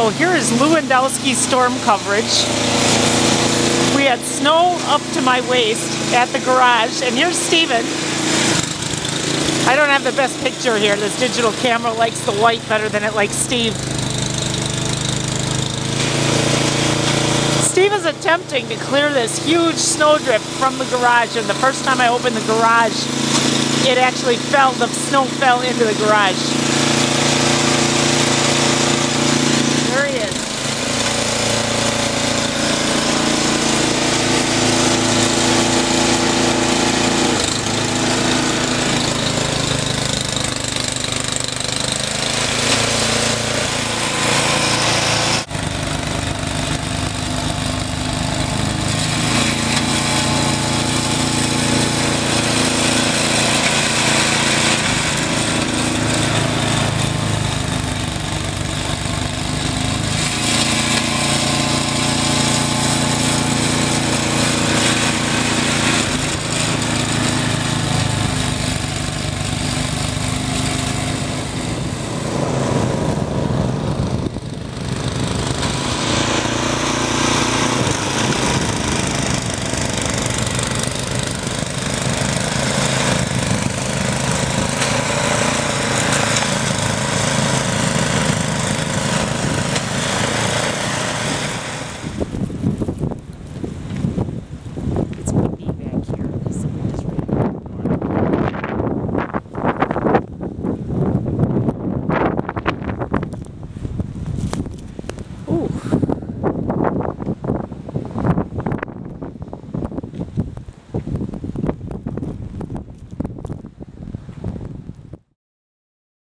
So here is Lewandowski storm coverage. We had snow up to my waist at the garage, and here's Steven. I don't have the best picture here. This digital camera likes the white better than it likes Steve. Steve is attempting to clear this huge snowdrift from the garage, and the first time I opened the garage, it actually fell, the snow fell into the garage. There he is.